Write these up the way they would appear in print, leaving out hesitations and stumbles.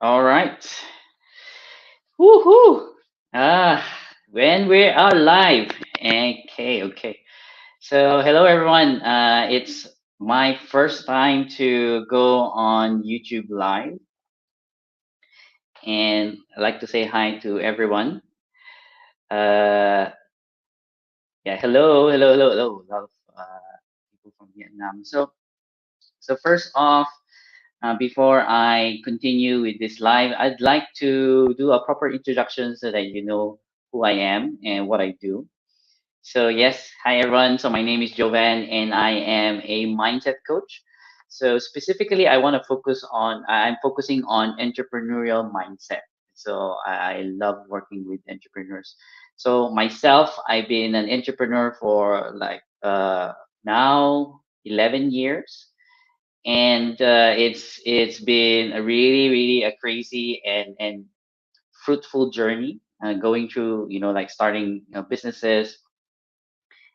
All right. Woohoo! Ah, when we are live. Okay, okay. So, hello everyone. It's my first time to go on YouTube Live, and I'd like to say hi to everyone. Uh, yeah, hello, hello, hello, hello. A lot of people from Vietnam. So first off, before I continue with this live, I'd like to do a proper introduction so that you know who I am and what I do. So yes, hi everyone. So my name is Jovan and I am a mindset coach. So specifically, I want to focus on, I'm focusing on entrepreneurial mindset. So I love working with entrepreneurs. So myself, I've been an entrepreneur for like now 11 years, and it's been a really a crazy and fruitful journey, going through, like starting, businesses,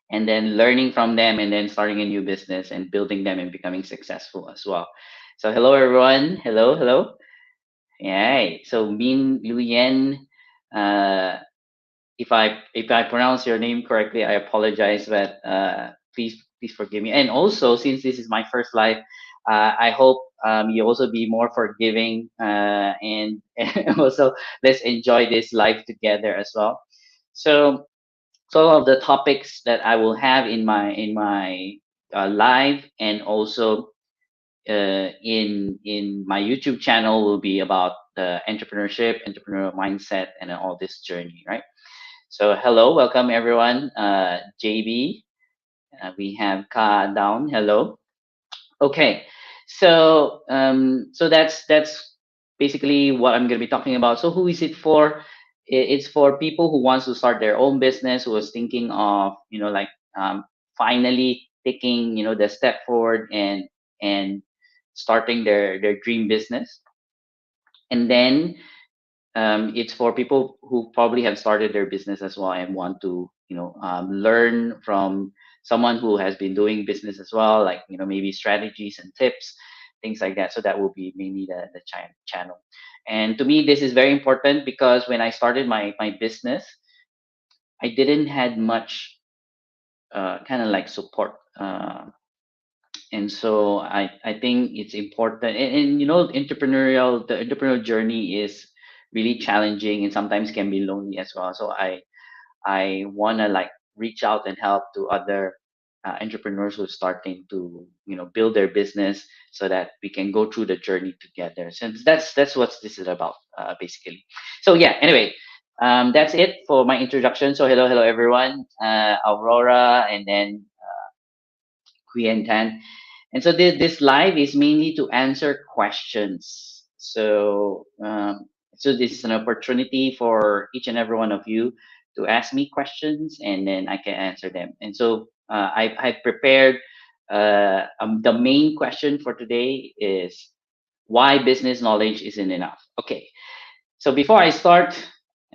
and then learning from them, and then starting a new business and building them and becoming successful as well. So hello everyone, hello, hello. Yeah, so Min Luyen, uh if I pronounce your name correctly, I apologize, but please forgive me. And also, since this is my first live, I hope you also be more forgiving, and also let's enjoy this live together as well. So, some of the topics that I will have in my live, and also in my YouTube channel, will be about the entrepreneurship, entrepreneurial mindset, and then all this journey, right? So hello, welcome everyone. JB, we have Ka down. Hello. Okay, so that's basically what I'm going to be talking about. So who is it for? It's for people who wants to start their own business, who was thinking of, like, finally taking, the step forward and starting their dream business. And then it's for people who probably have started their business as well and want to, learn from someone who has been doing business as well, like, maybe strategies and tips, things like that. So that will be mainly the channel. And to me, this is very important because when I started my business, I didn't had much kind of like support. And so I think it's important, and the entrepreneurial journey is really challenging and sometimes can be lonely as well. So I want to like reach out and help to other entrepreneurs who are starting to, build their business, so that we can go through the journey together, since that's what this is about, basically. So yeah, anyway, that's it for my introduction. So hello everyone, Aurora, and then Queen Tan. And so this live is mainly to answer questions. So this is an opportunity for each and every one of you to ask me questions, and then I can answer them. And so I've prepared, the main question for today is why business knowledge isn't enough. Okay. So before I start,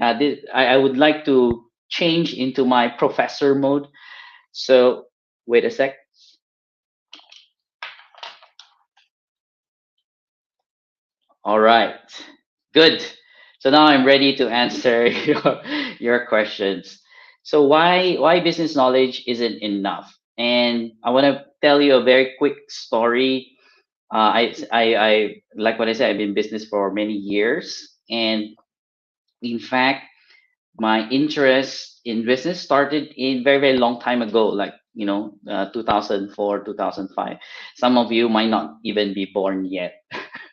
I would like to change into my professor mode. So wait a sec. All right. Good. So now I'm ready to answer your questions. So why business knowledge isn't enough? And I want to tell you a very quick story. I like what I said. I've been in business for many years, and in fact, my interest in business started in very long time ago, like 2004, 2005. Some of you might not even be born yet,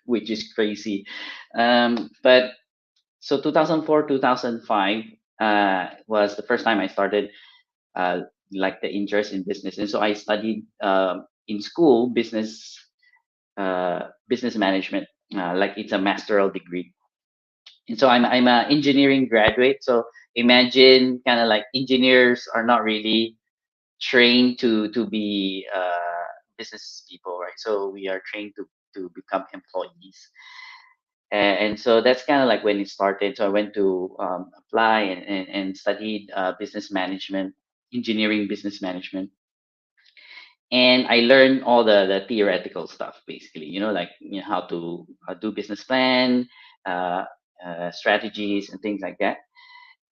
which is crazy. But so 2004, 2005 was the first time I started, uh, like the interest in business. And so I studied, in school, business management, like it's a masteral degree. And so I'm an engineering graduate. So imagine, kind of like, engineers are not really trained to be business people, right? So we are trained to become employees. And so that's kind of like when it started. So I went to apply and studied business management, engineering business management. And I learned all the theoretical stuff, basically, like, how to do business plan, uh, strategies and things like that.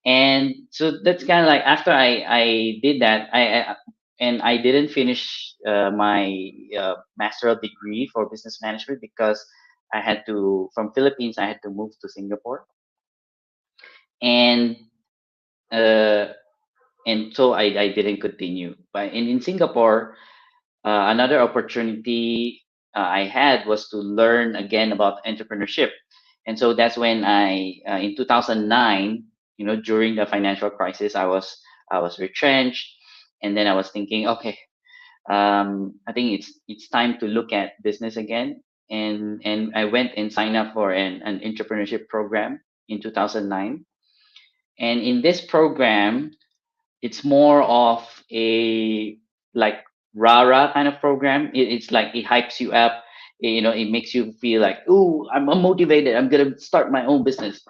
And so that's kind of like after I did that, and I didn't finish my master's degree for business management because I had to, from Philippines I had to move to Singapore. And uh, and so I didn't continue. But in Singapore, another opportunity I had was to learn again about entrepreneurship. And so that's when in 2009, during the financial crisis, I was retrenched, and then I was thinking, okay, I think it's time to look at business again. And I went and signed up for an entrepreneurship program in 2009. And in this program, it's more of a like rara kind of program. It's like it hypes you up. It makes you feel like, oh, I'm motivated. I'm gonna start my own business.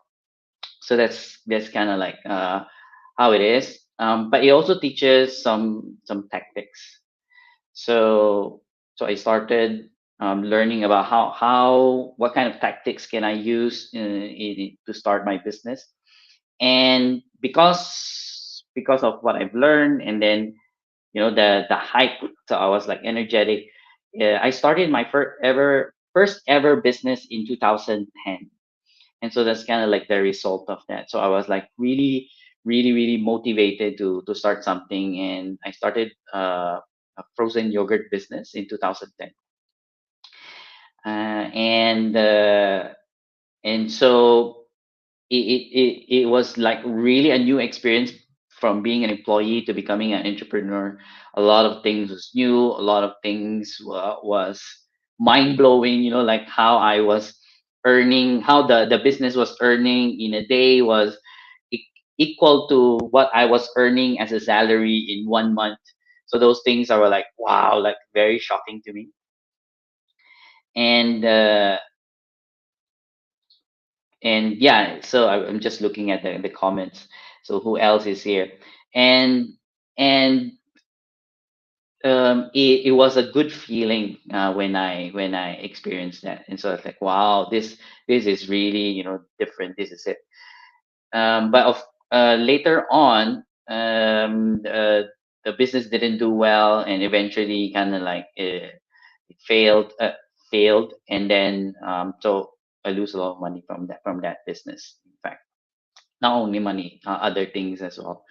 So that's kind of like how it is. But it also teaches some tactics. So I started learning about how what kind of tactics can I use to start my business. And because of what I've learned, and then the hype, so I was like energetic. I started my first ever business in 2010. And so that's kind of like the result of that. So I was like really really really motivated to start something, and I started a frozen yogurt business in 2010. And so it was like really a new experience, from being an employee to becoming an entrepreneur. A lot of things was new, a lot of things was mind blowing, like how I was earning, how the business was earning in a day was e- equal to what I was earning as a salary in 1 month. So those things are like, wow, like very shocking to me. And uh, and yeah, so I'm just looking at the comments. So who else is here? And and it was a good feeling when I experienced that. And so I was like, wow, this is really different. This is it. But later on, the business didn't do well, and eventually kind of like it failed. And then so I lose a lot of money from that business, in fact. Not only money, other things as well.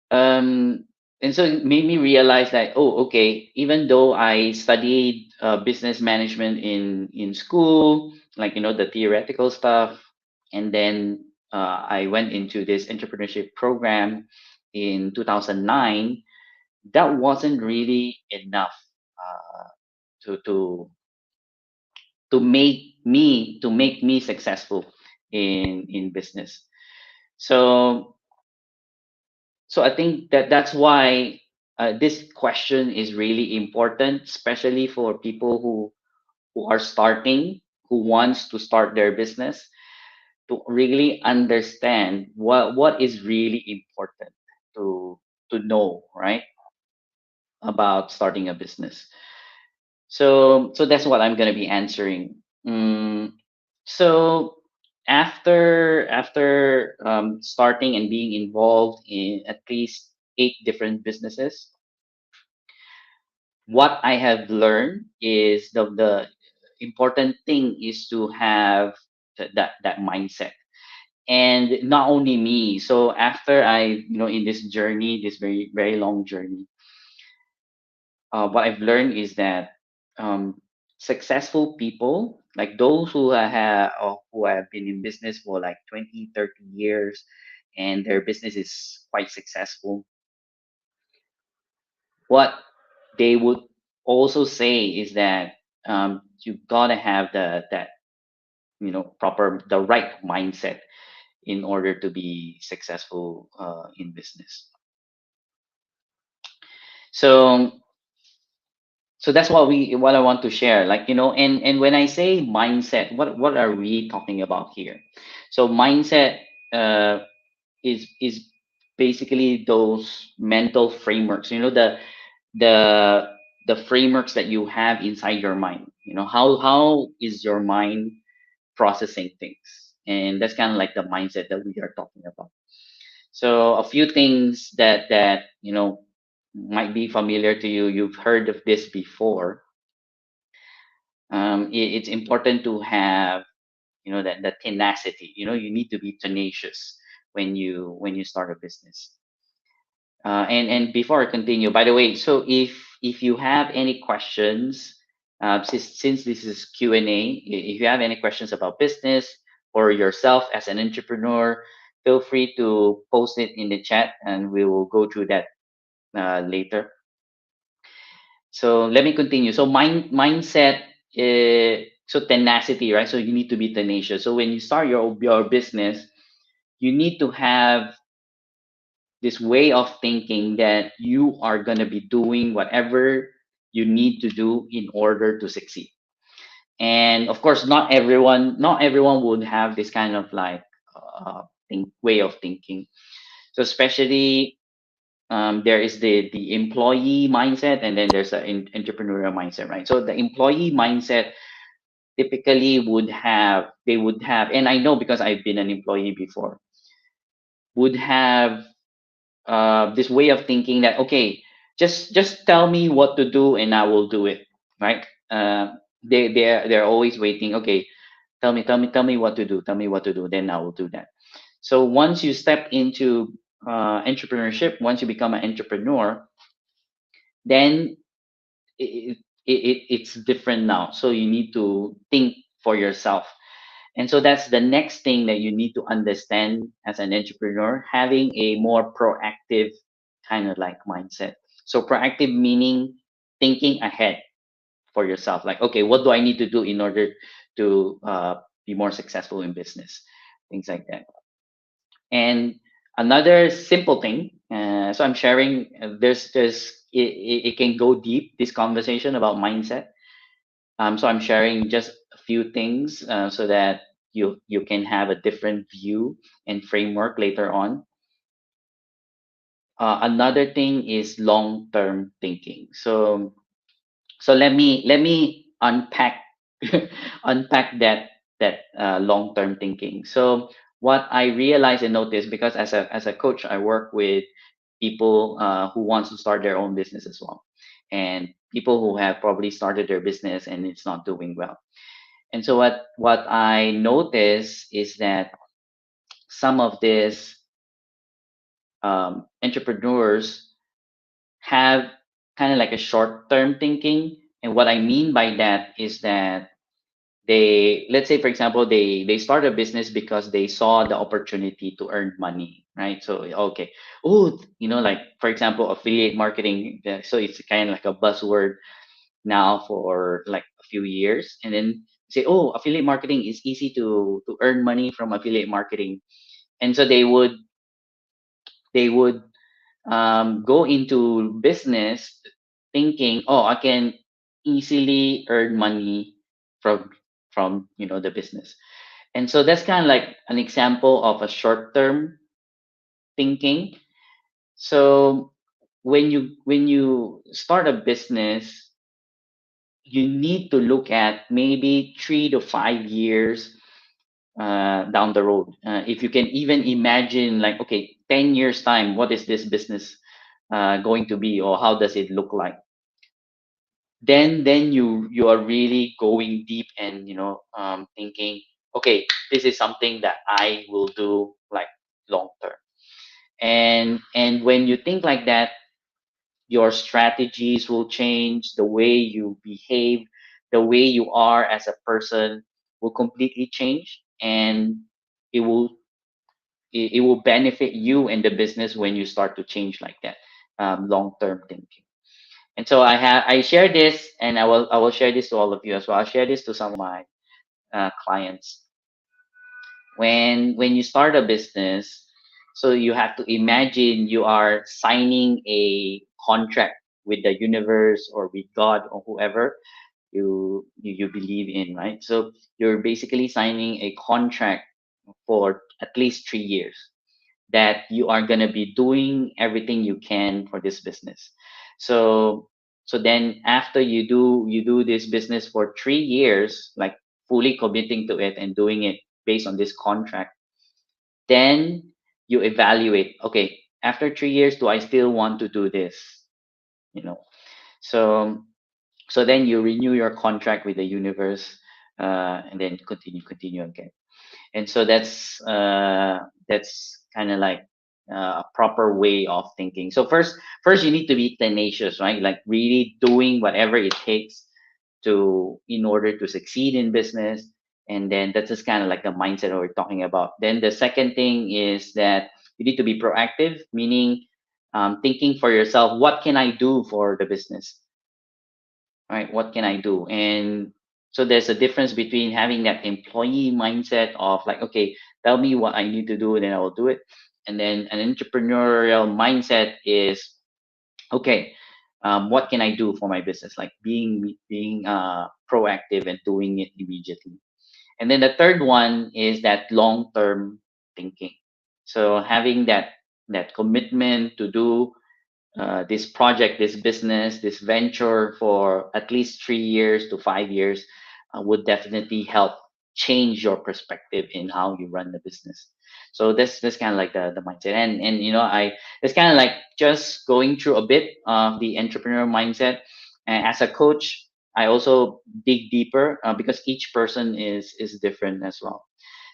um and so it made me realize that, oh, okay, even though I studied business management in school, like the theoretical stuff, and then I went into this entrepreneurship program in 2009, that wasn't really enough uh, to make me successful in business. So so I think that's why this question is really important, especially for people who are starting, who wants to start their business, to really understand what is really important to know, right, about starting a business. So that's what I'm gonna be answering. So after starting and being involved in at least 8 different businesses, what I have learned is the important thing is to have that mindset. And not only me. So after I, in this journey, this very very long journey, what I've learned is that successful people, like those who have been in business for like 20, 30 years, and their business is quite successful, what they would also say is that you gotta have that proper, the right mindset in order to be successful in business. So so that's what I want to share, like, and when I say mindset, what are we talking about here? So mindset uh, is basically those mental frameworks, the the frameworks that you have inside your mind. How is your mind processing things. And that's kind of like the mindset that we are talking about. So a few things that might be familiar to you. You've heard of this before. It's important to have that tenacity. You need to be tenacious when you start a business. And before I continue, by the way, so if you have any questions, since this is Q&A, if you have any questions about business or yourself as an entrepreneur, feel free to post it in the chat, and we will go through that later. So let me continue. So mindset, so tenacity, right? So you need to be tenacious. So when you start your business, you need to have this way of thinking that you are going to be doing whatever you need to do in order to succeed. And of course, not everyone would have this kind of like way of thinking. So especially there is the employee mindset, and then there's the entrepreneurial mindset, right? So the employee mindset typically would have, and I know because I've been an employee before, would have this way of thinking that, okay, just tell me what to do and I will do it, right? They're always waiting. Okay, tell me what to do. Tell me what to do. Then I will do that. So once you step into entrepreneurship, once you become an entrepreneur, then it's different now. So you need to think for yourself. And so that's the next thing that you need to understand as an entrepreneur, having a more proactive kind of like mindset. So proactive meaning thinking ahead for yourself. Like, okay, what do I need to do in order to be more successful in business? Things like that. And another simple thing, so I'm sharing, it can go deep, this conversation about mindset. So I'm sharing just a few things so that you can have a different view and framework later on. Another thing is long-term thinking. So let me unpack unpack that long-term thinking. So what I realized and noticed, because as a coach, I work with people who wants to start their own business as well, and people who have probably started their business and it's not doing well. And so what I notice is that some of these entrepreneurs have kind of like a short term thinking. And what I mean by that is that let's say, for example, they start a business because they saw the opportunity to earn money, right? So okay, oh, like for example, affiliate marketing. So it's kind of like a buzzword now for like a few years, and then say, oh, affiliate marketing is easy to earn money from affiliate marketing. And so they would go into business thinking, oh, I can easily earn money from the business. And so that's kind of like an example of a short term thinking. So when you start a business, you need to look at maybe 3 to 5 years down the road. If you can even imagine, like, okay, 10 years time, what is this business going to be, or how does it look like? Then you are really going deep and thinking, okay, this is something that I will do like long term. And when you think like that, your strategies will change, the way you behave, the way you are as a person will completely change, and it will it will benefit you and the business when you start to change like that, long term thinking. And so I share this, and I will share this to all of you as well. I'll share this to some of my clients. When you start a business, so you have to imagine you are signing a contract with the universe or with God or whoever you believe in, right? So you're basically signing a contract for at least 3 years, that you are going to be doing everything you can for this business. So then after you do this business for 3 years, like fully committing to it and doing it based on this contract, then you evaluate, okay, after 3 years, do I still want to do this? You know, so then you renew your contract with the universe, and then continue again. And so that's kind of like a proper way of thinking. So first you need to be tenacious, right? Like really doing whatever it takes to in order to succeed in business. And then that's just kind of like the mindset that we're talking about. Then the second thing is that you need to be proactive, meaning thinking for yourself, what can I do for the business? Right, what can I do? And so there's a difference between having that employee mindset of like, okay, tell me what I need to do, then I will do it. And then an entrepreneurial mindset is, okay, what can I do for my business? Like being proactive and doing it immediately. And then the third one is that long term thinking. So having that commitment to do this project, this business, this venture for at least 3 years to 5 years would definitely help change your perspective in how you run the business. So that's kind of like the mindset. And I it's kind of like just going through a bit of the entrepreneur mindset. And as a coach, I also dig deeper because each person is different as well.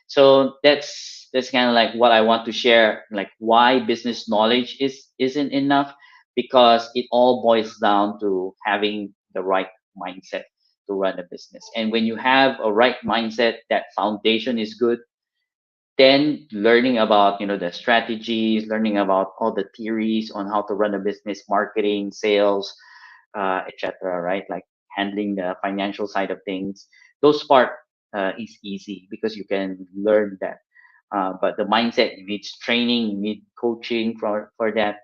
So that's kind of like what I want to share, like why business knowledge isn't enough, because it all boils down to having the right mindset to run a business. And when you have a right mindset, that foundation is good, then learning about the strategies, learning about all the theories on how to run a business, marketing, sales, etc., right? Like handling the financial side of things, those part is easy because you can learn that. But the mindset, you need training, you need coaching for that.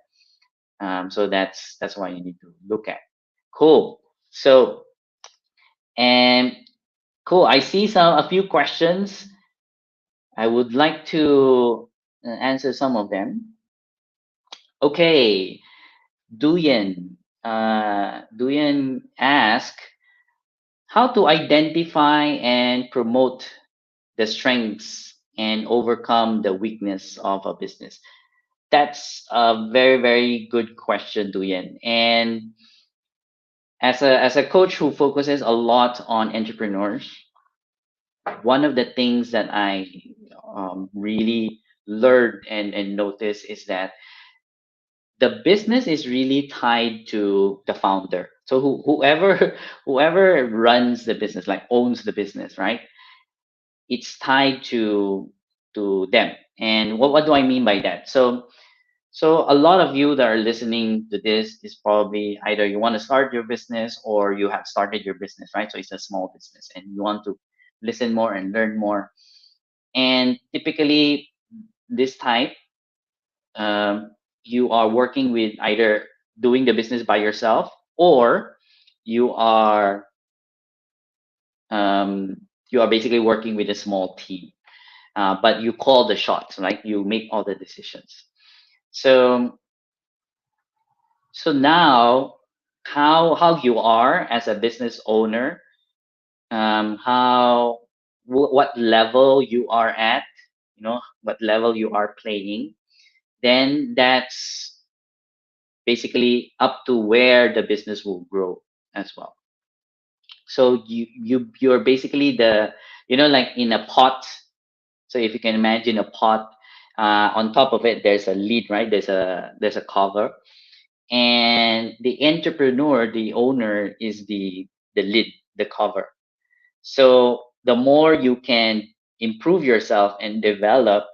So that's why you need to look at. Cool. So and cool. I see a few questions. I would like to answer some of them. Okay, Duyen. Duyen asked how to identify and promote the strengths and overcome the weakness of a business. That's a very, very good question, Duyen. And as a coach who focuses a lot on entrepreneurs, one of the things that I really learned and noticed is that the business is really tied to the founder. So whoever whoever runs the business, like owns the business, right? It's tied to them. And what do I mean by that? So a lot of you that are listening to this is probably either you want to start your business or you have started your business, right? So it's a small business and you want to listen more and learn more. And typically this type, you are working with either doing the business by yourself, or you are um, you are basically working with a small team. But you call the shots, right? You make all the decisions. So now, how you are as a business owner, what level you are at, what level you are playing, then that's basically up to where the business will grow as well. So you're basically like in a pot. So if you can imagine a pot, on top of it there's a lid, right? There's a cover, and the entrepreneur, the owner, is the lid, the cover. So the more you can improve yourself and develop,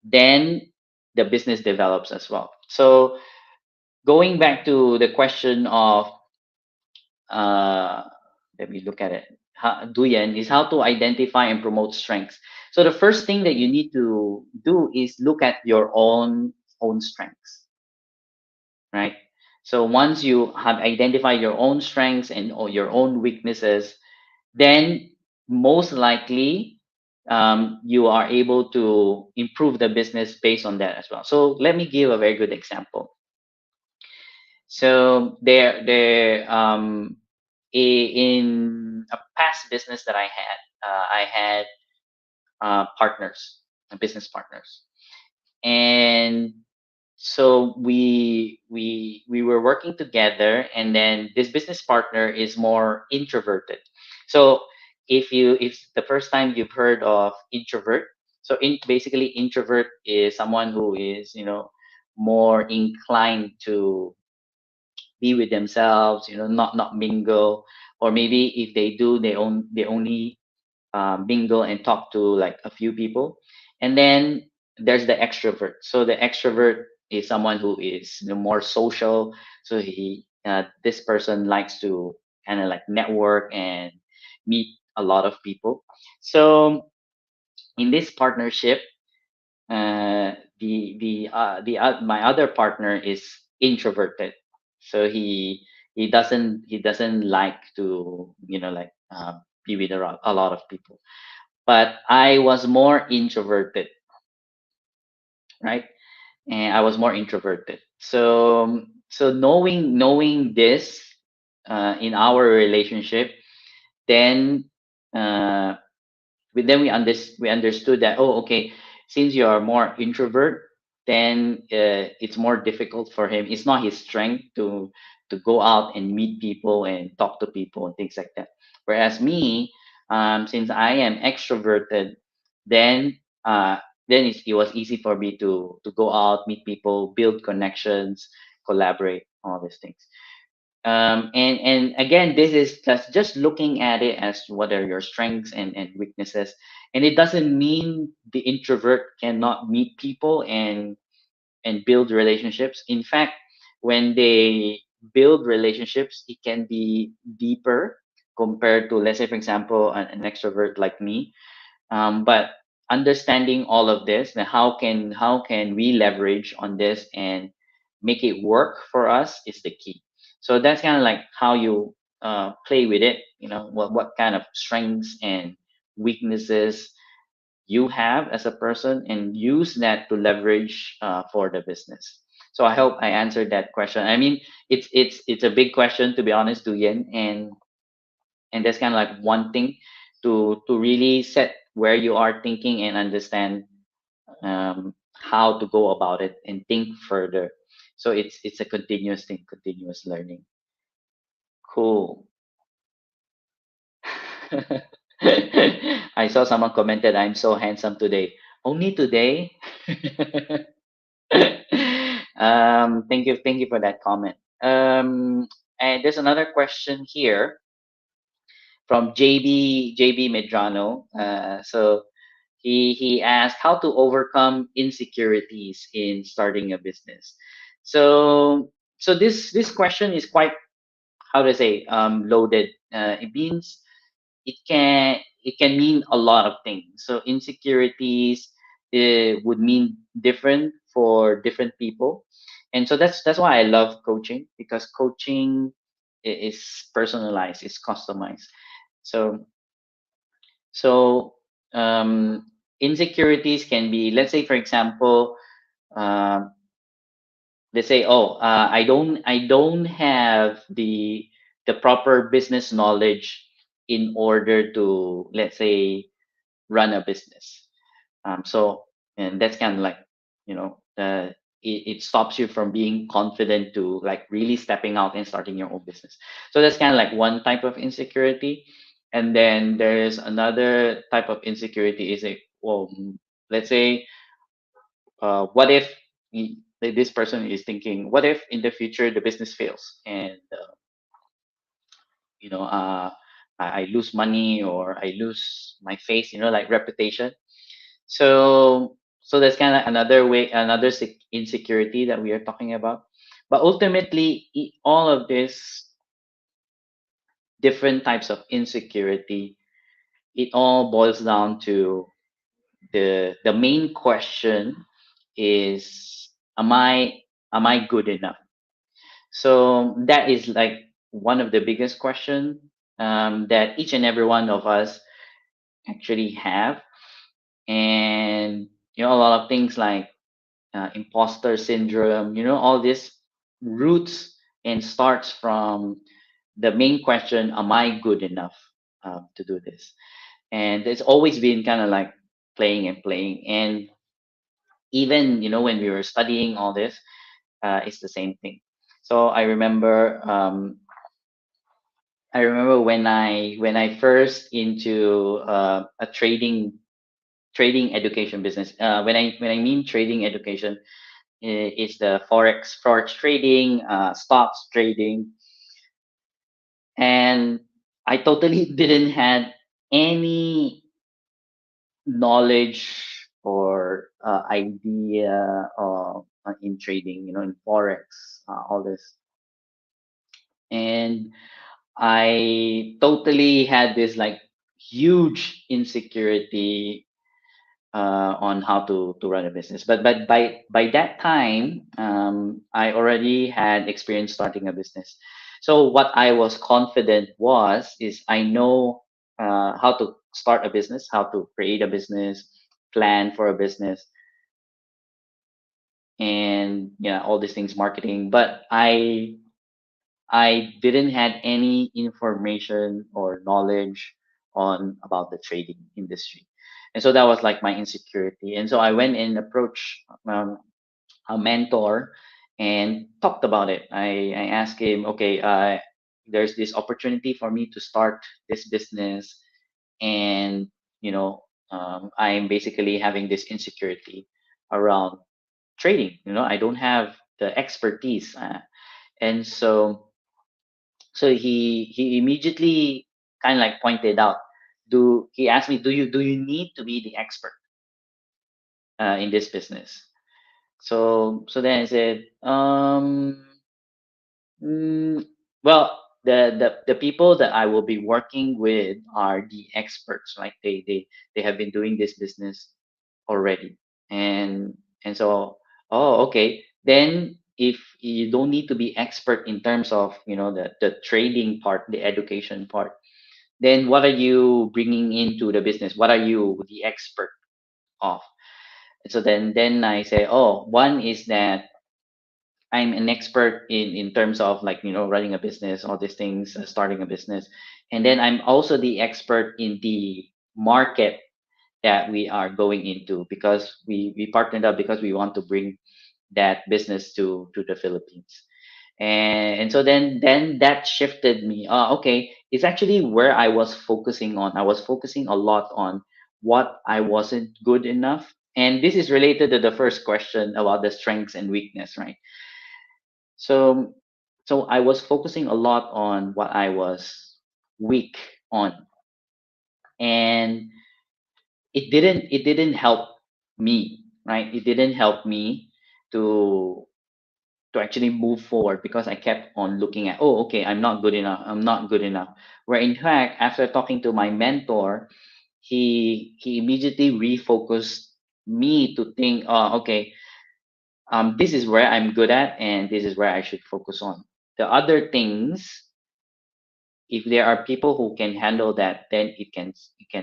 then the business develops as well. So going back to the question of, uh, let me look at it. Duyen is how to identify and promote strengths. So the first thing that you need to do is look at your own strengths, right? So once you have identified your own strengths and or your own weaknesses, then most likely you are able to improve the business based on that as well. So let me give a very good example. So in a past business that I had, I had partners, business partners, and so we were working together, and then this business partner is more introverted. So if the first time you've heard of introvert, so basically introvert is someone who is, more inclined to be with themselves, not mingle, or maybe if they do, they only mingle and talk to like a few people. And then there's the extrovert. So the extrovert is someone who is, more social. So this person likes to kind of like network and meet a lot of people. So in this partnership, my other partner is introverted. So he doesn't like to, like, be with a lot of people, but I was more introverted, right? And I was more introverted. So knowing this, in our relationship, then uh, we understood that, oh, okay, since you are more introvert, then it's more difficult for him. It's not his strength to go out and meet people and talk to people and things like that. Whereas me, since I am extroverted, then it was easy for me to go out, meet people, build connections, collaborate, all these things. And again, this is just looking at it as what are your strengths and weaknesses. And it doesn't mean the introvert cannot meet people and build relationships. In fact, when they build relationships, it can be deeper compared to, let's say, for example, an extrovert like me. But understanding all of this, then how can we leverage on this and make it work for us is the key. So that's kind of like how you play with it. What kind of strengths and weaknesses you have as a person, and use that to leverage for the business. So I hope I answered that question. I mean, it's a big question, to be honest, to Yen, and that's kind of like one thing to really set where you are thinking and understand how to go about it and think further. So it's a continuous thing, continuous learning. Cool. I saw someone commented, I'm so handsome today. Only today? Thank you for that comment. And there's another question here from JB Medrano. So he asked how to overcome insecurities in starting a business. So this question is quite, how to say, loaded. It means it can mean a lot of things. So insecurities would mean different for different people, and so that's why I love coaching, because coaching is personalized, it's customized. So so insecurities can be, let's say, for example, uh, let's say, oh, I don't have the proper business knowledge in order to, let's say, run a business. And that's kind of like, it stops you from being confident to like really stepping out and starting your own business. So that's kind of like one type of insecurity. And then there's another type of insecurity is like, well, let's say, what if this person is thinking, what if in the future the business fails, and you know uh, I lose money, or I lose my face, like reputation. So that's kind of another way, another insecurity that we are talking about. But ultimately, all of these different types of insecurity, it all boils down to the main question is, am I good enough? So that is like one of the biggest question that each and every one of us actually have. And a lot of things like imposter syndrome, all this roots and starts from the main question, am I good enough to do this? and it's always been kind of like playing and playing. And even when we were studying all this, it's the same thing. So I remember when I first into a trading education business. When I mean trading education, it's the forex trading, stocks trading, and I totally didn't had any knowledge or idea in trading, in forex, all this. And I totally had this like huge insecurity on how to run a business. But by that time, I already had experience starting a business. So what I was confident is I know how to start a business, how to create a business, plan for a business, and yeah, all these things, marketing. But I didn't had any information or knowledge on about the trading industry. And so that was like my insecurity. And so I went and approached a mentor and talked about it. I asked him, okay, there's this opportunity for me to start this business, and I'm basically having this insecurity around trading. I don't have the expertise, and so he immediately kind of like pointed out, do he asked me, do you need to be the expert in this business? So then I said, mm, well, the people that I will be working with are the experts, like they have been doing this business already. And so, oh, okay, then if you don't need to be expert in terms of the trading part, the education part, then what are you bringing into the business? What are you the expert of? And so then I say, oh, one is that I'm an expert in terms of like running a business, all these things, starting a business, and then I'm also the expert in the market that we are going into, because we partnered up because we want to bring that business to the Philippines. And so then that shifted me. Okay, it's actually where I was focusing on. I was focusing a lot on what I wasn't good enough. And this is related to the first question about the strengths and weakness, right? So so I was focusing a lot on what I was weak on, and it didn't help me, right? It didn't help me to to actually move forward, because I kept on looking at, oh, okay, I'm not good enough, I'm not good enough. Where in fact, after talking to my mentor, he immediately refocused me to think, oh, okay, this is where I'm good at, and this is where I should focus on. The other things, if there are people who can handle that, then it can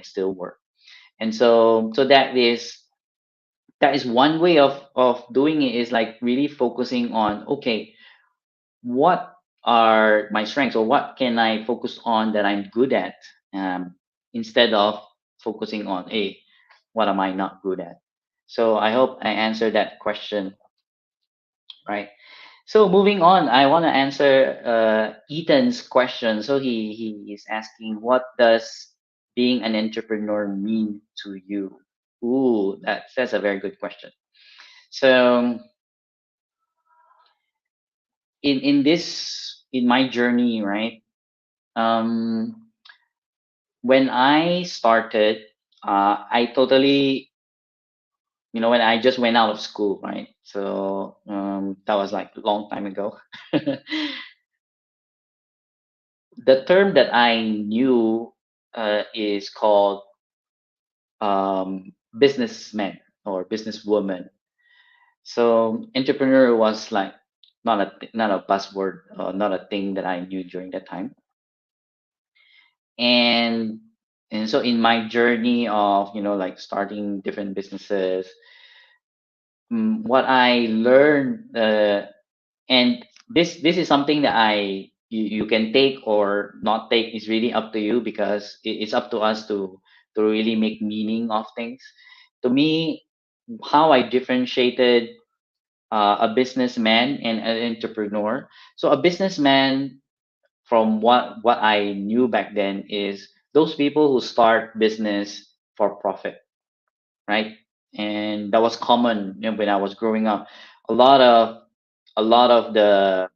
still work. And so that is one way of doing it, is like really focusing on, okay, what are my strengths, or what can I focus on that I'm good at, um, instead of focusing on, hey, what am I not good at? So I hope I answered that question, right? So moving on, I want to answer Ethan's question. So he is asking, what does being an entrepreneur mean to you? Ooh, that's a very good question. So in my journey, right? Um, when I started, I totally, when I just went out of school, right? So that was like a long time ago. The term that I knew is called businessman or businesswoman. So entrepreneur was like not a buzzword, not a thing that I knew during that time. And and so in my journey of like starting different businesses, what I learned, and this is something that you can take or not take, is really up to you, because it's up to us to really make meaning of things. To me, how I differentiated a businessman and an entrepreneur. So a businessman, from what I knew back then, is those people who start business for profit, right? And that was common, when I was growing up. A lot of the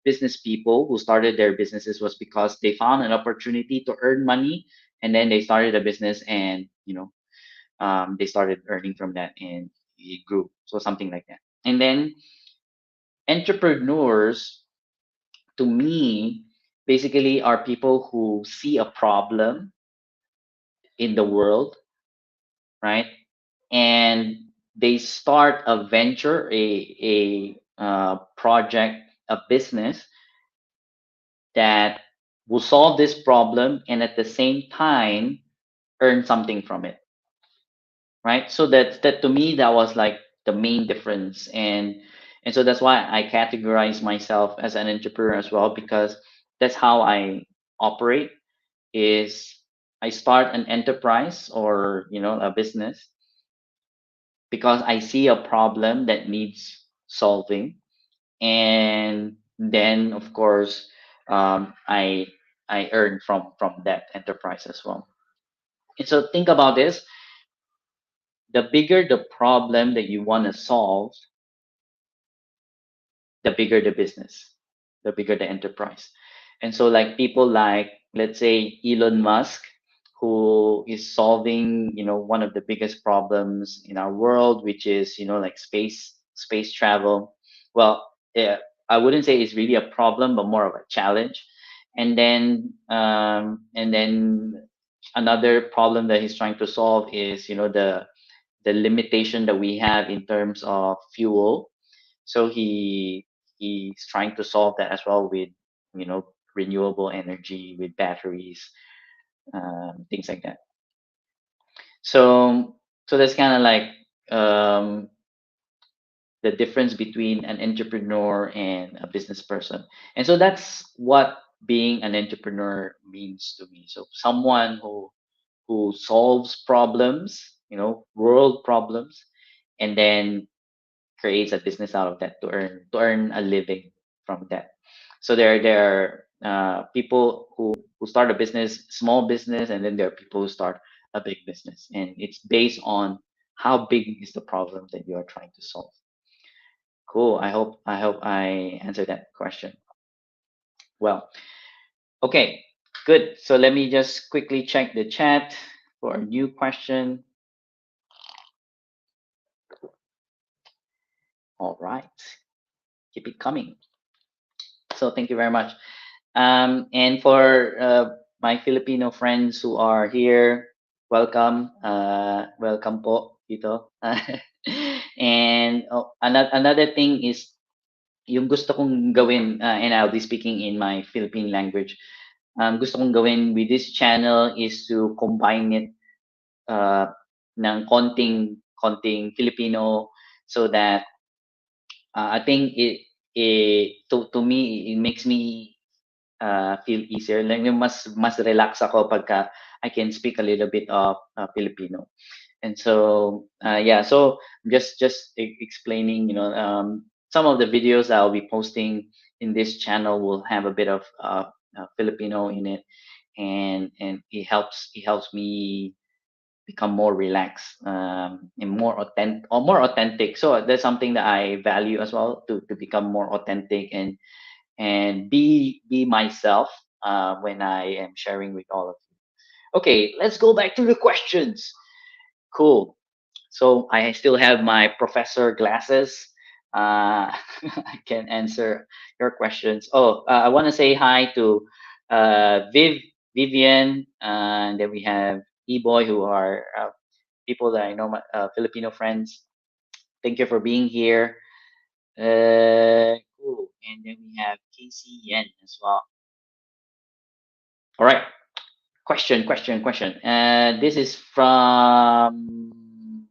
business people who started their businesses was because they found an opportunity to earn money, and then they started a business, and they started earning from that, and it grew. So something like that. And then entrepreneurs, to me, basically are people who see a problem in the world, right? And they start a venture, a project, a business that will solve this problem, and at the same time earn something from it, right? So that to me, that was like the main difference. And so that's why I categorize myself as an entrepreneur as well, because that's how I operate. Is I start an enterprise, or a business, because I see a problem that needs solving, and then of course, I earn from that enterprise as well. And so think about this: the bigger the problem that you want to solve, the bigger the business, the bigger the enterprise. And so, like, people like, let's say, Elon Musk, who is solving, one of the biggest problems in our world, which is, like space travel. Well, yeah, I wouldn't say it's really a problem, but more of a challenge. And then another problem that he's trying to solve is, the limitation that we have in terms of fuel. So he's trying to solve that as well with, renewable energy, with batteries, things like that. So that's kind of like, um, the difference between an entrepreneur and a business person. And so that's what being an entrepreneur means to me. So someone who solves problems, world problems, and then creates a business out of that, to earn a living from that. So there are people who start a business, small business, and then there are people who start a big business, and it's based on how big is the problem that you are trying to solve. Cool. I hope I answered that question well. Okay, good. So let me just quickly check the chat for a new question. All right, keep it coming. So thank you very much. And for my Filipino friends who are here, welcome. Welcome po dito. And another thing is, yung gusto kong gawin, and I'll be speaking in my Philippine language. Gusto kong gawin with this channel is to combine it, uh, ng konting Filipino, so that, I think to me, it makes me feel easier. Like, yung mas relax ako pagka I can speak a little bit of Filipino. And so, yeah, so just explaining, some of the videos I'll be posting in this channel will have a bit of Filipino in it, and it helps me become more relaxed, and more authentic. So that's something that I value as well, to become more authentic, and be myself, when I am sharing with all of you. Okay, let's go back to the questions. Cool. So I still have my professor glasses. I can answer your questions. Oh, I want to say hi to Vivian, and then we have E-Boy, who are people that I know, my Filipino friends. Thank you for being here. Cool. And then we have Casey Yen as well. All right. Question. This is from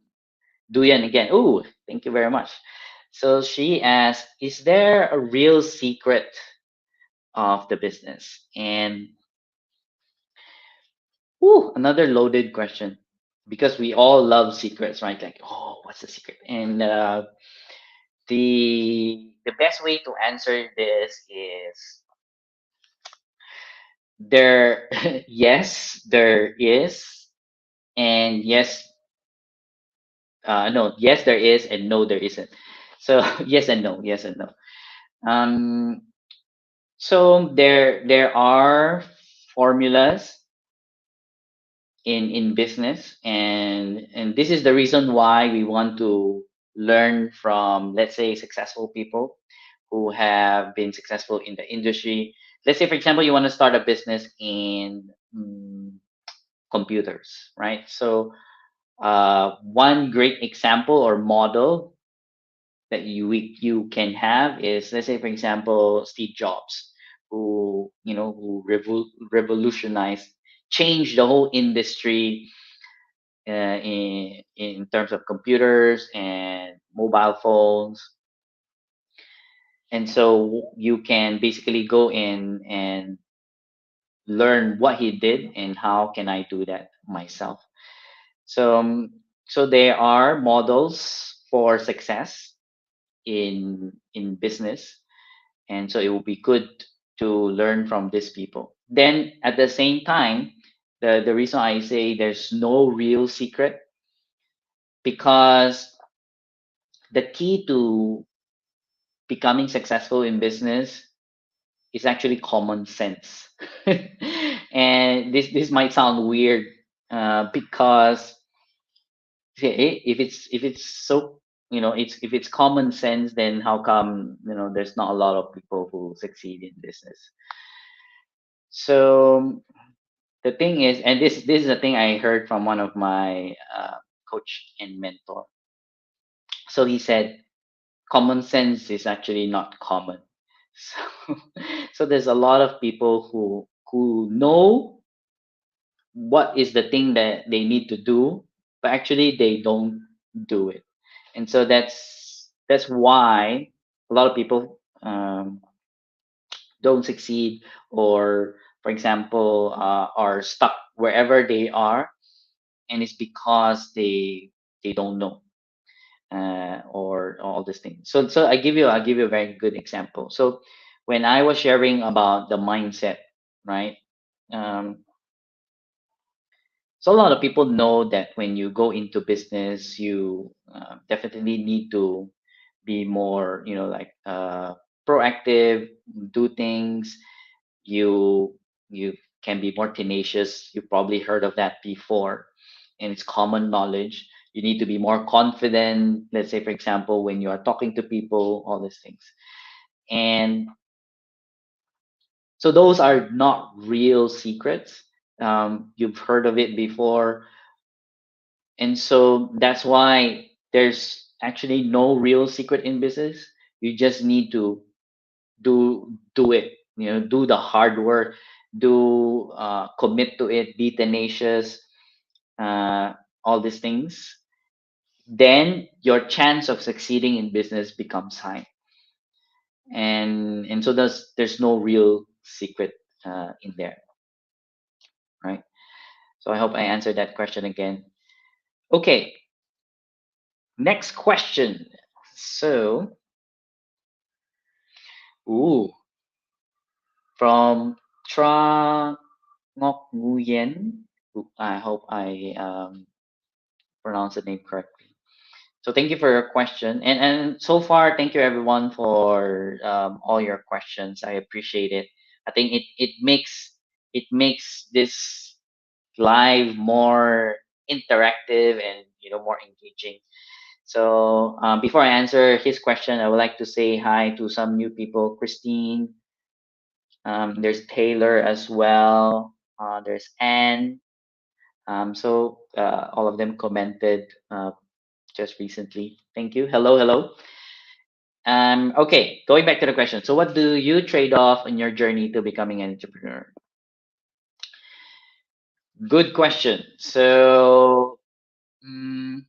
Duyan again. Ooh, thank you very much. So she asked, is there a real secret of the business? And Ooh, another loaded question because we all love secrets, right? Like, oh, what's the secret? And the best way to answer this is there. Yes, there is, and yes, no, yes, there is, and no, there isn't. So yes and no, yes and no. Um, so there are formulas in business, and this is the reason why we want to learn from, let's say, successful people who have been successful in the industry. Let's say, for example, you want to start a business in computers, right? So one great example or model that you can have is, let's say, for example, Steve Jobs, who revolutionized, changed the whole industry in terms of computers and mobile phones. And so you can basically go in and learn what he did and how can I do that myself. So so there are models for success in business, and so it will be good to learn from these people. Then at the same time, the reason I say there's no real secret, because the key to becoming successful in business is actually common sense. And this might sound weird, because if it's so, it's if it's common sense, then how come there's not a lot of people who succeed in business? So the thing is, and this is a thing I heard from one of my coach and mentor. So he said common sense is actually not common. So so there's a lot of people who know what is the thing that they need to do, but actually they don't do it. And so that's why a lot of people don't succeed, or for example, are stuck wherever they are, and it's because they don't know, or all these things. So I'll give you a very good example. So when I was sharing about the mindset, right? um, so a lot of people know that when you go into business, you definitely need to be more, like, proactive, do things. You can be more tenacious. You probably heard of that before, and it's common knowledge. You need to be more confident. Let's say, for example, when you are talking to people, all these things. And so those are not real secrets. You've heard of it before, and so that's why there's actually no real secret in business. You just need to do it, do the hard work, do commit to it, be tenacious, uh, all these things. Then your chance of succeeding in business becomes high. And so there's no real secret in there, right? So I hope I answered that question again. Okay, next question. So, ooh, from Tra Ngok Nguyen. I hope I pronounce the name correctly. So thank you for your question, and so far, thank you everyone for all your questions. I appreciate it. I think it makes this live more interactive and more engaging. So before I answer his question, I would like to say hi to some new people. Christine, there's Taylor as well. There's Anne. So all of them commented just recently. Thank you. Hello, hello. Okay, going back to the question. So, what do you trade off in your journey to becoming an entrepreneur? Good question. So, I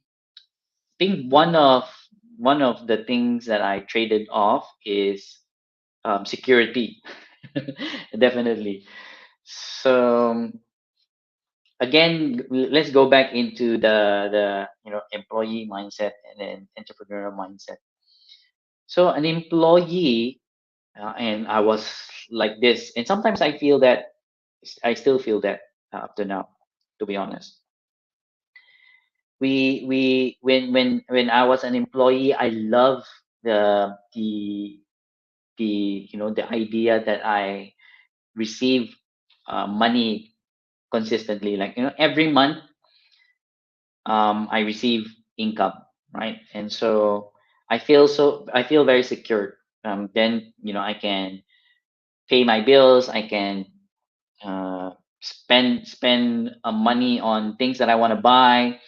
think one of the things that I traded off is security. Definitely. So again, let's go back into the employee mindset and then entrepreneurial mindset. So an employee, and I was like this, and sometimes I feel that I still feel that up to now, to be honest. We when I was an employee, I love the idea that I receive money consistently, like every month I receive income, right? And so I feel very secure. Then I can pay my bills, I can spend money on things that I want to buy.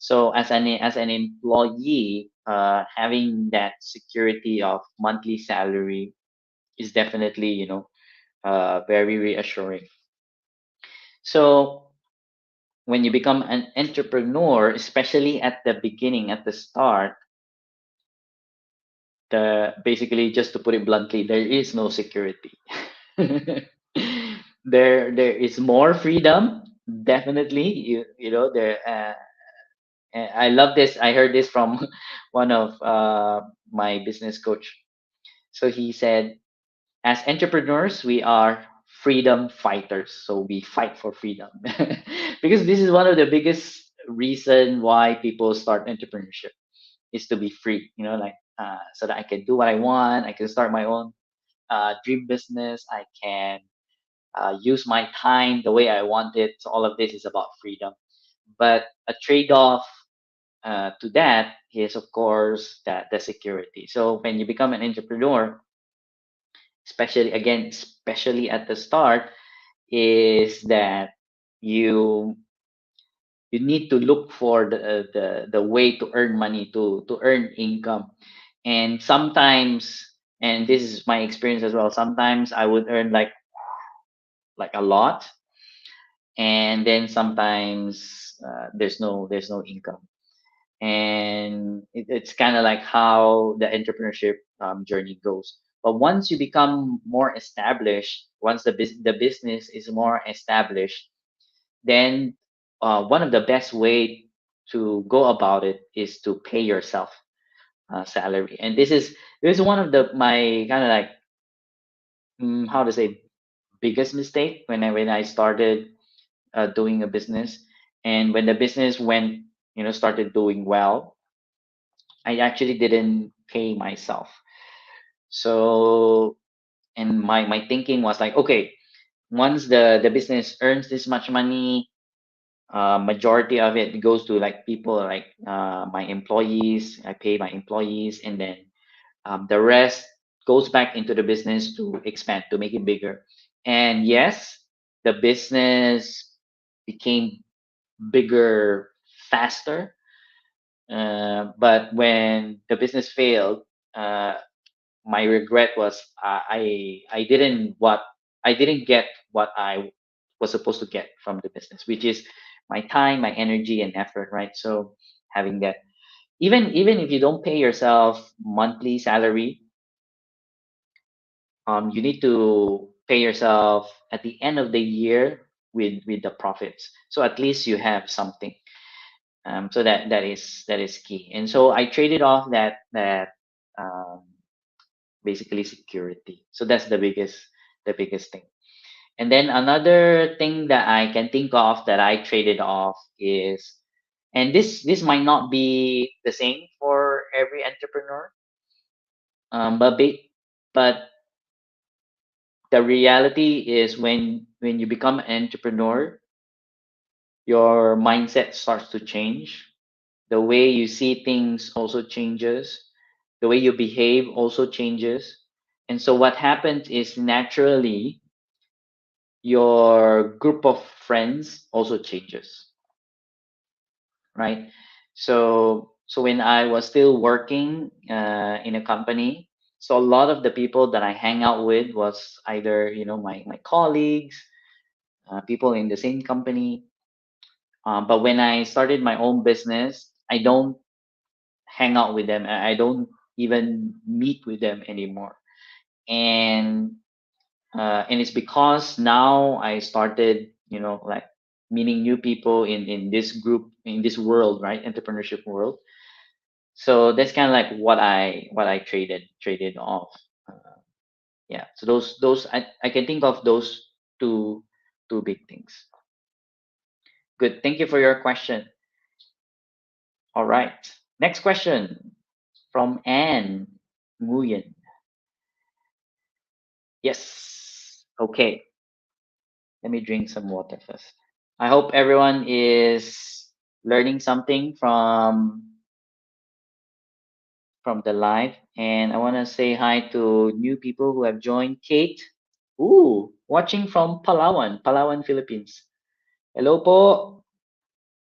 So as an employee, having that security of monthly salary is definitely very reassuring. So when you become an entrepreneur, especially at the beginning, at the start, the basically, just to put it bluntly, there is no security. There is more freedom, definitely. There. I love this. I heard this from one of my business coach. So he said, as entrepreneurs, we are freedom fighters. So we fight for freedom because this is one of the biggest reason why people start entrepreneurship is to be free. Like so that I can do what I want. I can start my own dream business. I can use my time the way I want it. So all of this is about freedom. But a trade-off to that is, of course, that the security. So when you become an entrepreneur, especially at the start, is that you you need to look for the way to earn money, to earn income. And sometimes, and this is my experience as well, sometimes I would earn like a lot, and then sometimes there's no income. And it's kind of like how the entrepreneurship journey goes. But once you become more established, once the business is more established, then one of the best way to go about it is to pay yourself salary. And this is one of the my kind of like, how to say, biggest mistake when I started doing a business. And when the business went, started doing well, I actually didn't pay myself. So, and my thinking was like, okay, once the business earns this much money, majority of it goes to like people like my employees. I pay my employees, and then the rest goes back into the business to expand, to make it bigger. And yes, the business became bigger faster. But when the business failed, uh, my regret was I didn't get what I was supposed to get from the business, which is my time, my energy, and effort, right? So having that, even if you don't pay yourself monthly salary, you need to pay yourself at the end of the year with the profits. So at least you have something. So that is key. And so I traded off that um, basically security. So that's the biggest thing. And then another thing that I can think of that I traded off is, and this might not be the same for every entrepreneur, but the reality is when you become an entrepreneur, your mindset starts to change. The way you see things also changes. The way you behave also changes. And so what happens is, naturally, your group of friends also changes, right? So when I was still working in a company, so a lot of the people that I hang out with was either my colleagues, people in the same company. But when I started my own business, I don't hang out with them. I don't even meet with them anymore. And it's because now I started, like meeting new people in this group, in this world, right? Entrepreneurship world. So that's kind of like what I traded off. Yeah. So those I can think of those two big things. Good. Thank you for your question. All right. Next question from Anne Nguyen. Yes. Okay. Let me drink some water first. I hope everyone is learning something from the live. And I want to say hi to new people who have joined. Kate, ooh, watching from Palawan, Palawan, Philippines. Hello po.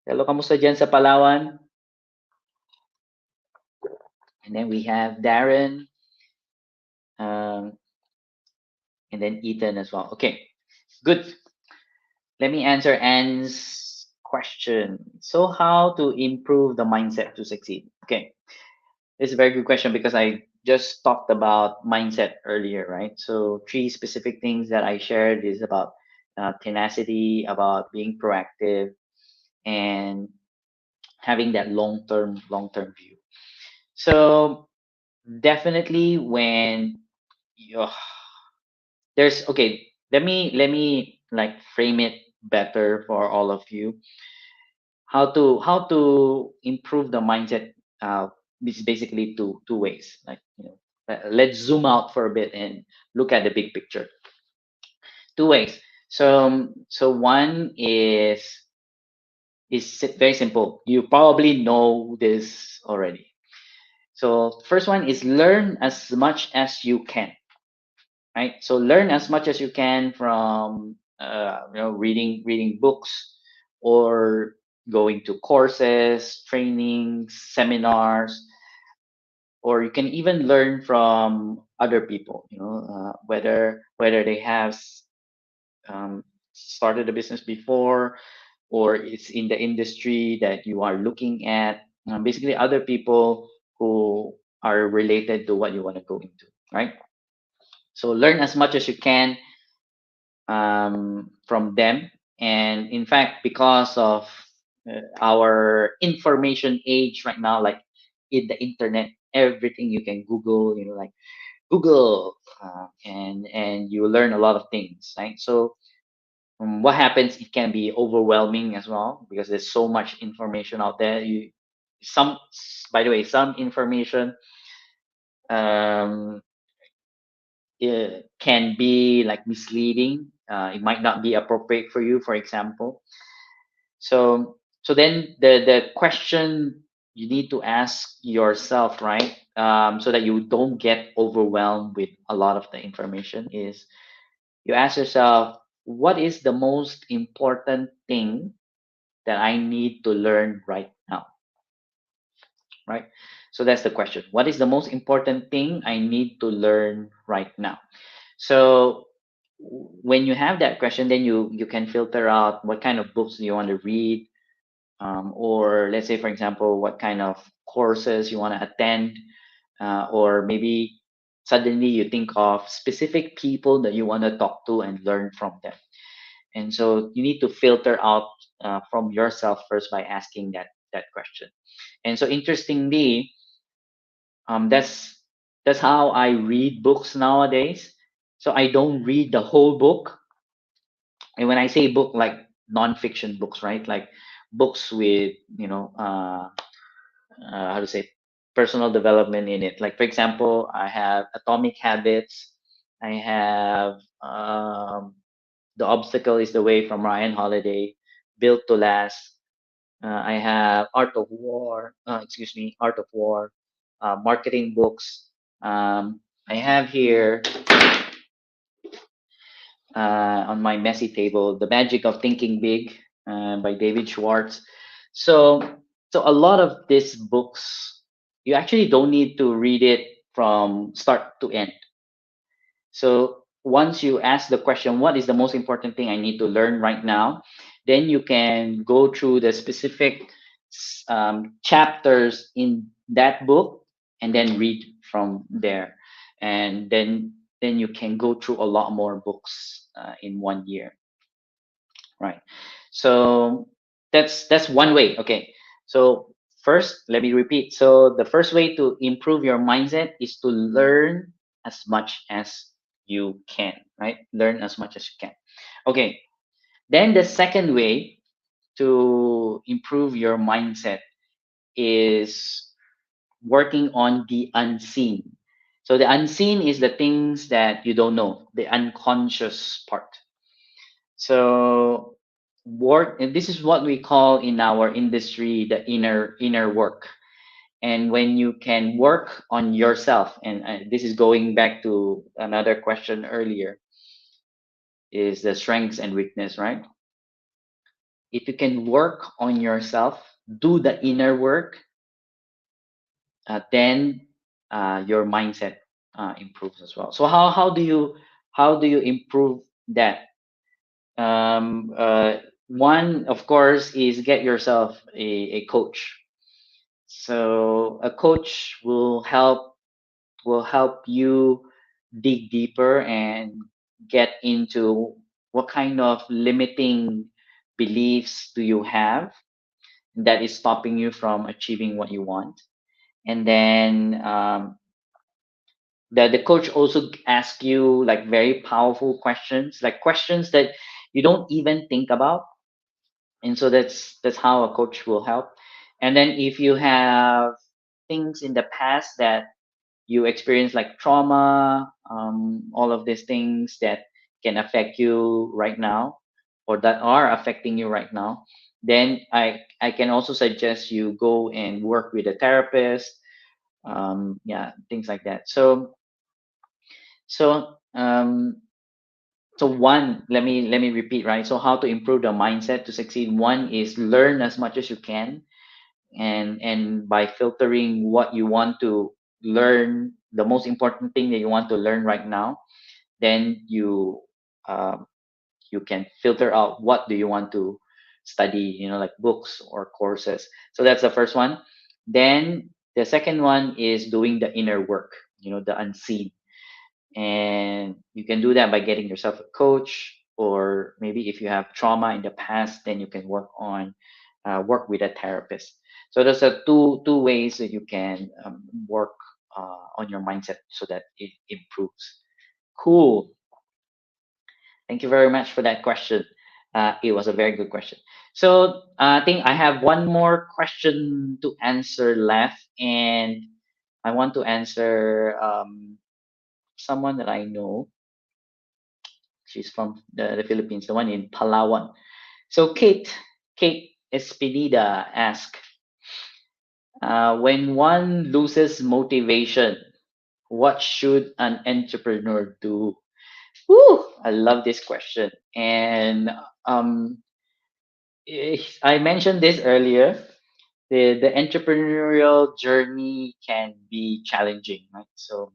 Hello, kamusta dyan sa Palawan? And then we have Darren, um, and then Ethan as well. Okay, good. Let me answer Anne's question. So, how to improve the mindset to succeed? Okay, it's a very good question because I just talked about mindset earlier, right? So, three specific things that I shared is about tenacity, about being proactive, and having that long term view. So, definitely when you, there's okay, let me like frame it better for all of you. How to improve the mindset is basically two ways, like let's zoom out for a bit and look at the big picture. Two ways. So one is very simple. You probably know this already. So first one is learn as much as you can, right? So learn as much as you can from reading books, or going to courses, trainings, seminars, or you can even learn from other people. Whether they have started a business before, or it's in the industry that you are looking at. Basically, other people who are related to what you want to go into, right? So learn as much as you can from them. And in fact, because of our information age right now, like in the internet, everything you can Google, like Google, and you learn a lot of things, right? So what happens? It can be overwhelming as well because there's so much information out there. Some, by the way, some information um, can be like misleading. It might not be appropriate for you, for example. So then the question you need to ask yourself, right? So that you don't get overwhelmed with a lot of the information, is you ask yourself, what is the most important thing that I need to learn right now, right? So that's the question. What is the most important thing I need to learn right now? So when you have that question, then you can filter out what kind of books you want to read, or let's say, for example, what kind of courses you want to attend, or maybe suddenly you think of specific people that you want to talk to and learn from them. And so you need to filter out from yourself first by asking that question. And so interestingly, that's how I read books nowadays. So I don't read the whole book. And when I say book, like nonfiction books, right? Like books with how to say, personal development in it. Like for example, I have Atomic Habits. I have The Obstacle is the Way from Ryan Holiday, Built to Last. I have Art of War. Excuse me, Art of War. Marketing books. I have here on my messy table, The Magic of Thinking Big by David Schwartz. So, so a lot of these books, you actually don't need to read it from start to end. So once you ask the question, what is the most important thing I need to learn right now? Then you can go through the specific chapters in that book and then read from there. And then you can go through a lot more books in one year, right? So that's one way. Okay. So first, let me repeat. So the first way to improve your mindset is to learn as much as you can, right? Learn as much as you can. Okay. Then the second way to improve your mindset is working on the unseen. So the unseen is the things that you don't know, the unconscious part. So work, and this is what we call in our industry the inner work. And when you can work on yourself, and this is going back to another question earlier, is the strengths and weakness, right? If you can work on yourself, do the inner work, then your mindset improves as well. So how do you improve that? One, of course, is get yourself a coach. So a coach will help you dig deeper and get into what kind of limiting beliefs do you have that is stopping you from achieving what you want. And then the coach also asks you like very powerful questions, like questions that you don't even think about. And so that's how a coach will help. And then if you have things in the past that you experience like trauma, all of these things that can affect you right now or that are affecting you right now, then I can also suggest you go and work with a therapist, yeah, things like that. So one, let me repeat, right? So how to improve the mindset to succeed? One is learn as much as you can, and by filtering what you want to learn, the most important thing that you want to learn right now, then um, you can filter out what do you want to study, like books or courses. So that's the first one. Then the second one is doing the inner work, the unseen. And you can do that by getting yourself a coach, or maybe if you have trauma in the past, then you can work with a therapist. So those are two ways that you can work on your mindset so that it improves. Cool. Thank you very much for that question. It was a very good question. So I think I have one more question to answer left, and I want to answer someone that I know. She's from the Philippines, the one in Palawan. So Kate Espinida asked, when one loses motivation, what should an entrepreneur do? Woo! I love this question. And um, I mentioned this earlier. The entrepreneurial journey can be challenging, right? So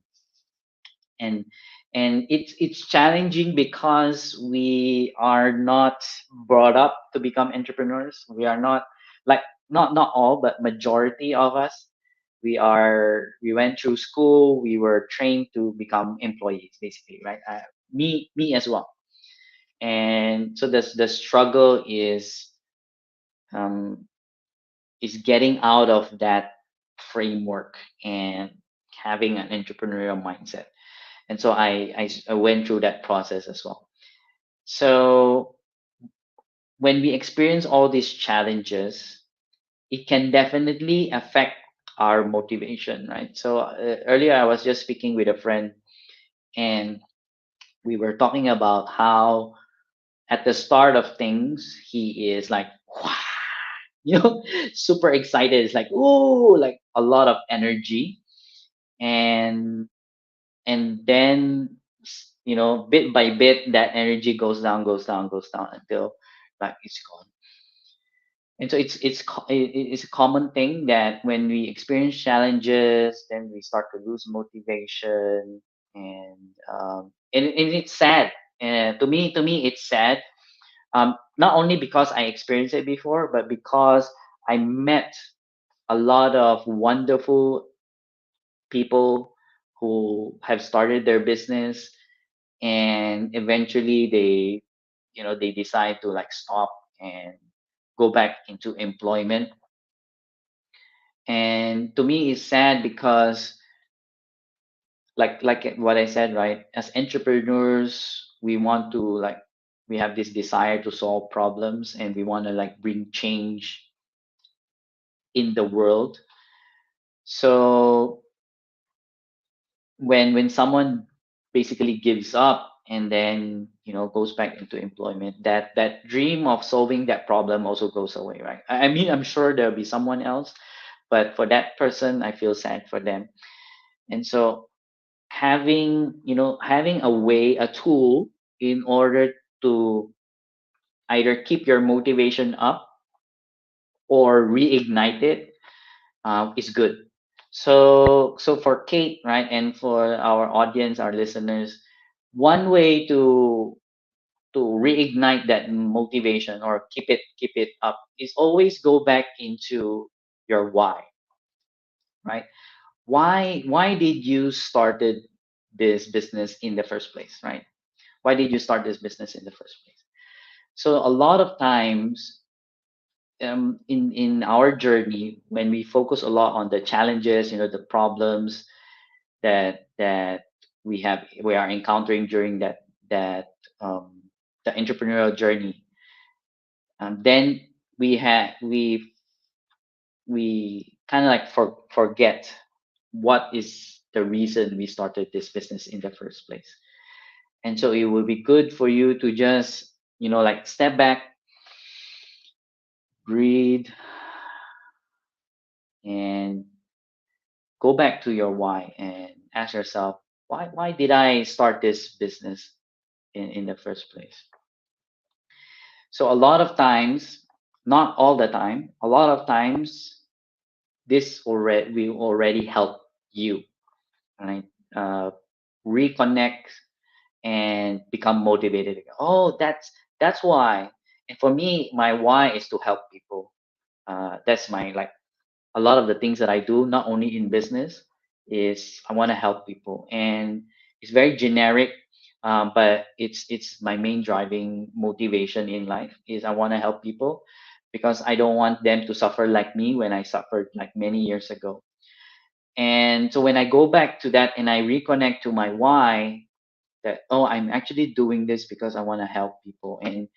and it's challenging because we are not brought up to become entrepreneurs. We are not, like, not all, but majority of us, we went through school, we were trained to become employees, basically, right? Me as well. And so the struggle um is getting out of that framework and having an entrepreneurial mindset. And so I went through that process as well. So when we experience all these challenges, it can definitely affect our motivation, right? So earlier I was just speaking with a friend, and we were talking about how at the start of things he is like, wow, super excited. It's like, ooh, like a lot of energy. And then bit by bit that energy goes down until like it's gone. And so it's a common thing that when we experience challenges, then we start to lose motivation. And it's sad. To me it's sad, not only because I experienced it before, but because I met a lot of wonderful people who have started their business, and eventually they decide to like stop and go back into employment. And to me, it's sad because, like what I said, right? As entrepreneurs, we want to like we have this desire to solve problems, and we want to like bring change in the world. So when someone basically gives up and then goes back into employment, that dream of solving that problem also goes away, right? I mean, I'm sure there'll be someone else, but for that person, I feel sad for them. And so having a way, a tool, in order to either keep your motivation up or reignite it, is good. So for Kate, right, and for our audience, our listeners, one way to reignite that motivation or keep it up is always go back into your why, right? Why did you started this business in the first place, right? Why did you start this business in the first place? So a lot of times, in our journey, when we focus a lot on the challenges, the problems that we are encountering during that um, the entrepreneurial journey, then we have we kind of like forget what is the reason we started this business in the first place. And so it would be good for you to just like step back, breathe, and go back to your why and ask yourself, why did I start this business in the first place? So a lot of times, not all the time, a lot of times this already will already help you, right? uh, Reconnect and become motivated again. Oh, that's why. And for me, my why is to help people. That's my like a lot of the things that I do, not only in business, is I want to help people, and it's very generic, but it's my main driving motivation in life is I want to help people because I don't want them to suffer like me when I suffered like many years ago. And so when I go back to that and I reconnect to my why, that oh, I'm actually doing this because I want to help people, and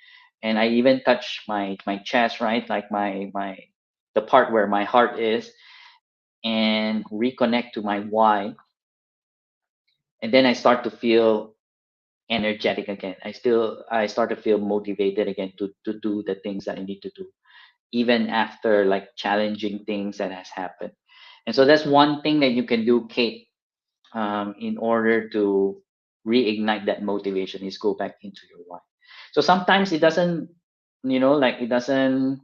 I even touch my chest, right, like my the part where my heart is, and reconnect to my why, and then I start to feel energetic again. I start to feel motivated again to do the things that I need to do, even after like challenging things that has happened. And so that's one thing that you can do, Kate, in order to reignite that motivation, is go back into your why. So sometimes it doesn't, like it doesn't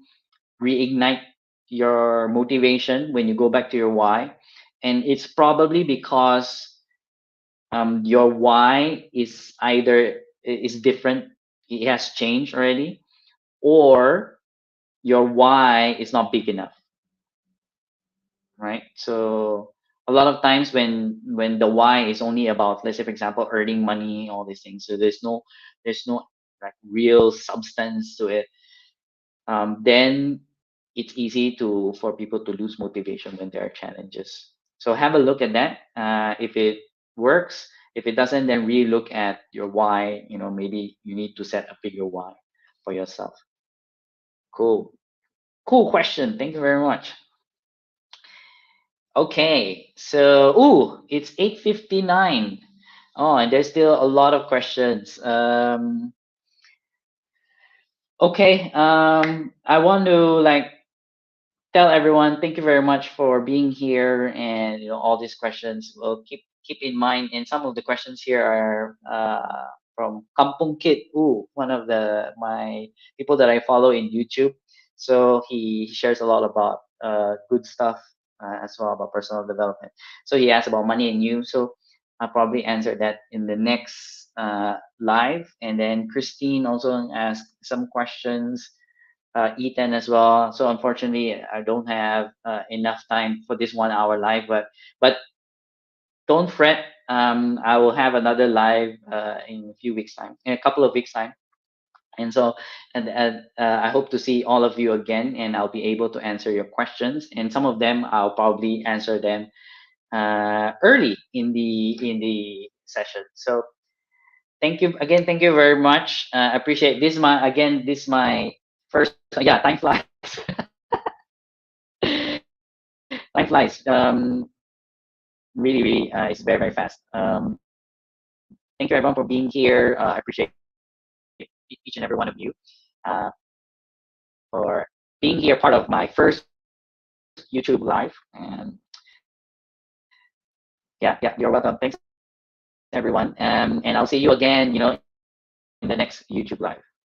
reignite your motivation when you go back to your why, and it's probably because your why is either is different, it has changed already, or your why is not big enough, right? So a lot of times when the why is only about, let's say for example, earning money, all these things, so there's no like real substance to it, then it's easy to for people to lose motivation when there are challenges. So have a look at that. If it works, if it doesn't, then really look at your why. Maybe you need to set a bigger why for yourself. Cool. Cool question. Thank you very much. Okay, so it's 8:59. Oh, and there's still a lot of questions. Okay, I want to like tell everyone thank you very much for being here, and all these questions. Well, keep in mind, and some of the questions here are from Kampung Kid. One of the my people that I follow in YouTube. So he shares a lot about good stuff, as well about personal development. So he asked about money and you. So I'll probably answer that in the next live. And then Christine also asked some questions, Ethan as well. So unfortunately, I don't have enough time for this 1 hour live, but don't fret. I will have another live in a few weeks time, in a couple of weeks time. And so, I hope to see all of you again, and I'll be able to answer your questions. And some of them I'll probably answer them early in the session. So thank you again. Thank you very much. Appreciate this. My again, this my first. Yeah, time flies. Time flies. Really, really, it's very, very fast. Thank you everyone for being here. I appreciate each and every one of you uh, for being here, part of my first YouTube live. And yeah, you're welcome. Thanks everyone. And I'll see you again, in the next YouTube live. Thank you.